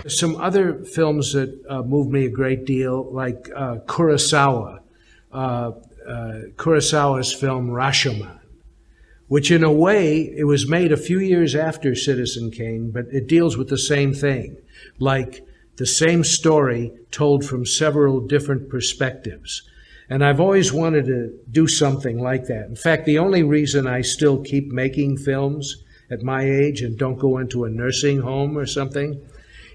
Some other films that moved me a great deal, like Kurosawa, Kurosawa's film Rashomon, which in a way, it was made a few years after Citizen Kane, but it deals with the same thing, like the same story told from several different perspectives. And I've always wanted to do something like that. In fact, the only reason I still keep making films at my age and don't go into a nursing home or something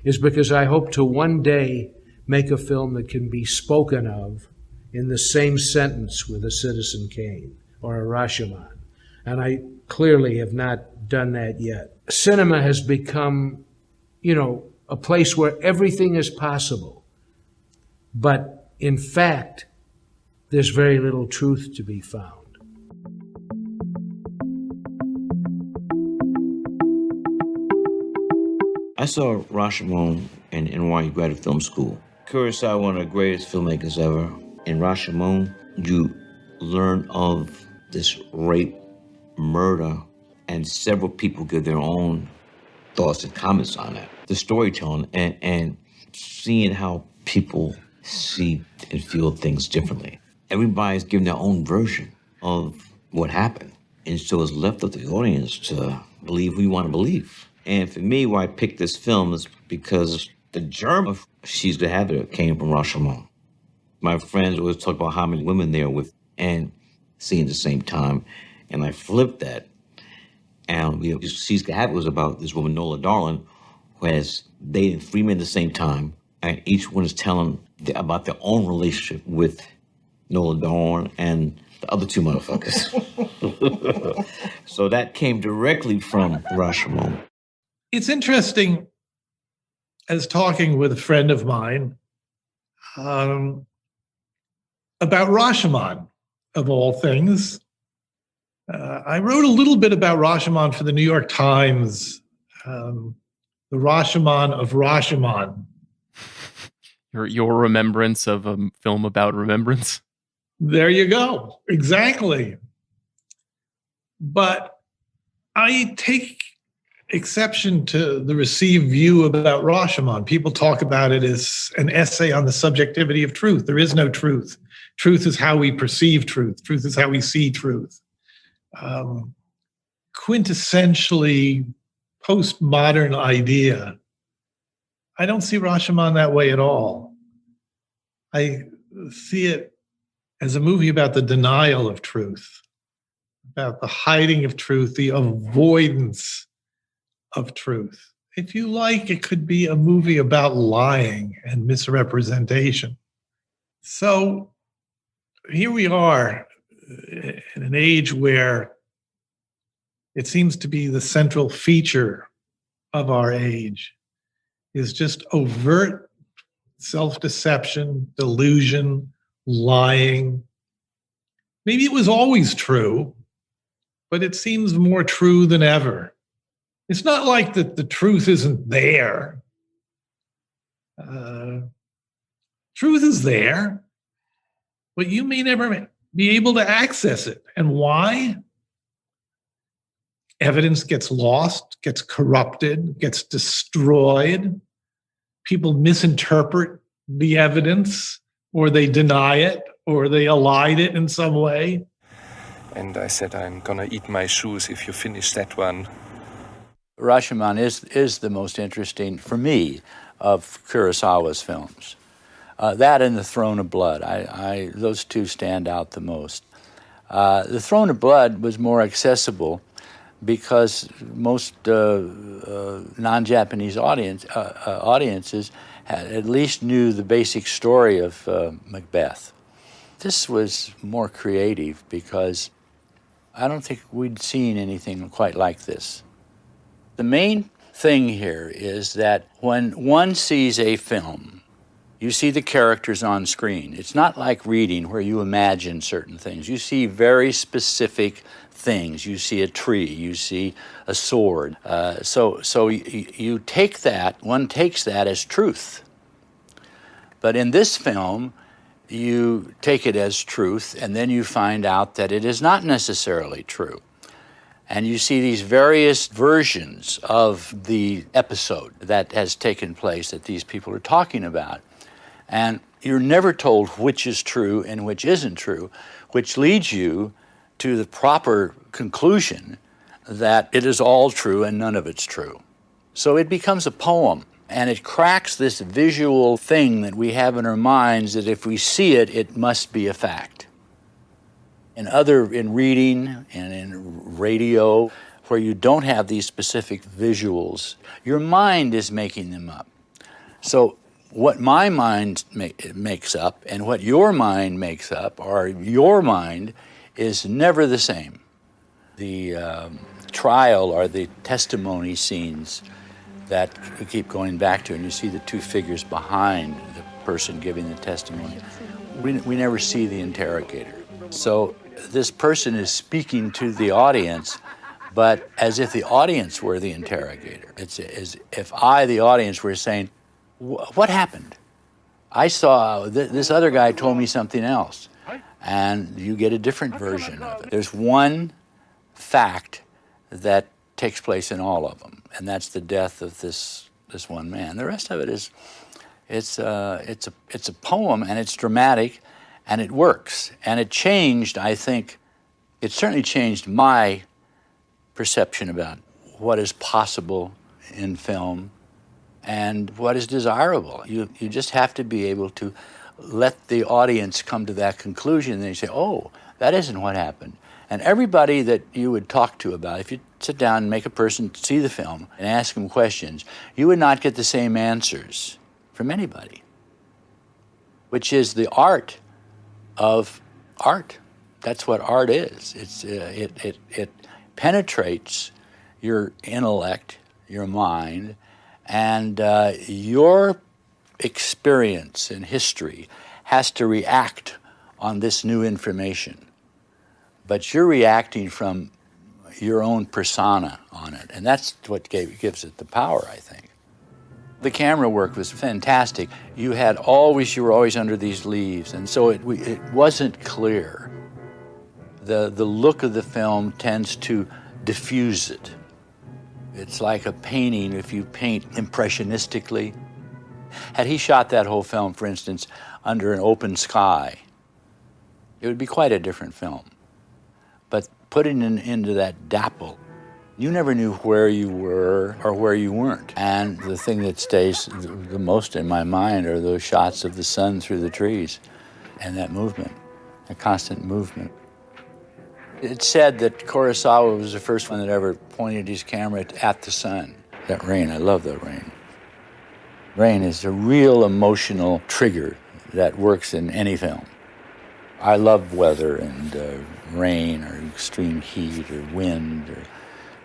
is because I hope to one day make a film that can be spoken of in the same sentence with a Citizen Kane or a Rashomon. And I clearly have not done that yet. Cinema has become, a place where everything is possible. But in fact, there's very little truth to be found. I saw Rashomon in NYU Graduate Film School. Kurosawa, one of the greatest filmmakers ever. In Rashomon, you learn of this rape, murder, and several people give their own thoughts and comments on that. The storytelling and seeing how people see and feel things differently. Everybody's giving their own version of what happened. And so it's left up to the audience to believe who you want to believe. And for me, why I picked this film is because the germ of She's Gonna Have It came from Rashomon. My friends always talk about how many women they're with and seeing at the same time. And I flipped that. And She's Gonna Have It was about this woman, Nola Darling, who has dated 3 men at the same time. And each one is telling about their own relationship with Nola Darling and the other 2 motherfuckers. So that came directly from Rashomon. It's interesting, as talking with a friend of mine about Rashomon, of all things. I wrote a little bit about Rashomon for the New York Times, the Rashomon of Rashomon. Your remembrance of a film about remembrance? There you go. Exactly. But I take exception to the received view about Rashomon. People talk about it as an essay on the subjectivity of truth. There is no truth. Truth is how we perceive truth. Truth is how we see truth. Quintessentially postmodern idea. I don't see Rashomon that way at all. I see it as a movie about the denial of truth, about the hiding of truth, the avoidance of truth. If you like, it could be a movie about lying and misrepresentation. So here we are in an age where it seems to be the central feature of our age is just overt self-deception, delusion, lying. Maybe it was always true, but it seems more true than ever. It's not like that the truth isn't there. Truth is there, but you may never be able to access it. And why? Evidence gets lost, gets corrupted, gets destroyed. People misinterpret the evidence, or they deny it, or they elide it in some way. And I said, I'm gonna eat my shoes if you finish that one. Rashomon is the most interesting, for me, of Kurosawa's films. That and The Throne of Blood, those two stand out the most. The Throne of Blood was more accessible because most non-Japanese audiences at least knew the basic story of Macbeth. This was more creative because I don't think we'd seen anything quite like this. The main thing here is that when one sees a film, you see the characters on screen. It's not like reading where you imagine certain things. You see very specific things. You see a tree, you see a sword. So you take that, one takes that as truth. But in this film, you take it as truth, and then you find out that it is not necessarily true. And you see these various versions of the episode that has taken place that these people are talking about. And you're never told which is true and which isn't true, which leads you to the proper conclusion that it is all true and none of it's true. So it becomes a poem, and it cracks this visual thing that we have in our minds that if we see it, it must be a fact. In reading and in radio, where you don't have these specific visuals, your mind is making them up. So what my mind makes up and what your mind makes up, or your mind, is never the same. The trial or the testimony scenes that we keep going back to, and you see the two figures behind the person giving the testimony. We never see the interrogator. So this person is speaking to the audience, but as if the audience were the interrogator. It's as if I, the audience, were saying, what happened? I saw this other guy told me something else. And you get a different version of it. There's one fact that takes place in all of them, and that's the death of this one man. The rest of it is, it's a poem, and it's dramatic, and it works. And it changed, I think, it certainly changed my perception about what is possible in film and what is desirable. You just have to be able to let the audience come to that conclusion, and they say, oh, that isn't what happened. And everybody that you would talk to about, if you sit down and make a person see the film and ask them questions, you would not get the same answers from anybody, which is the art of art. That's what art is. It penetrates your intellect, your mind, and your experience in history has to react on this new information. But you're reacting from your own persona on it, and that's what gives it the power, I think. The camera work was fantastic. You were always under these leaves, and so it wasn't clear. The look of the film tends to diffuse it. It's like a painting if you paint impressionistically. Had he shot that whole film, for instance, under an open sky, it would be quite a different film. But putting it into that dapple, you never knew where you were or where you weren't. And the thing that stays the most in my mind are those shots of the sun through the trees and that movement, a constant movement. It's said that Kurosawa was the first one that ever pointed his camera at the sun. That rain, I love that rain. Rain is a real emotional trigger that works in any film. I love weather and rain or extreme heat or wind or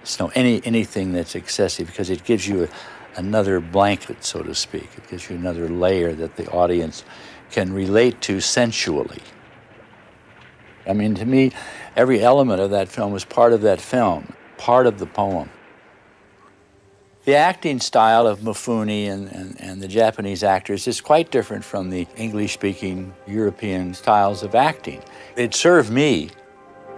snow, anything that's excessive, because it gives you another blanket, so to speak. It gives you another layer that the audience can relate to sensually. I mean, to me, every element of that film was part of that film, part of the poem. The acting style of Mifune and the Japanese actors is quite different from the English-speaking European styles of acting. It served me.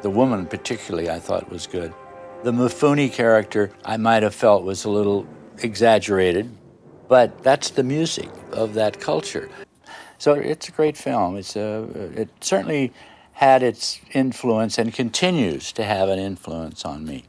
The woman particularly I thought was good. The Mifune character I might have felt was a little exaggerated, but that's the music of that culture. So it's a great film. It certainly had its influence and continues to have an influence on me.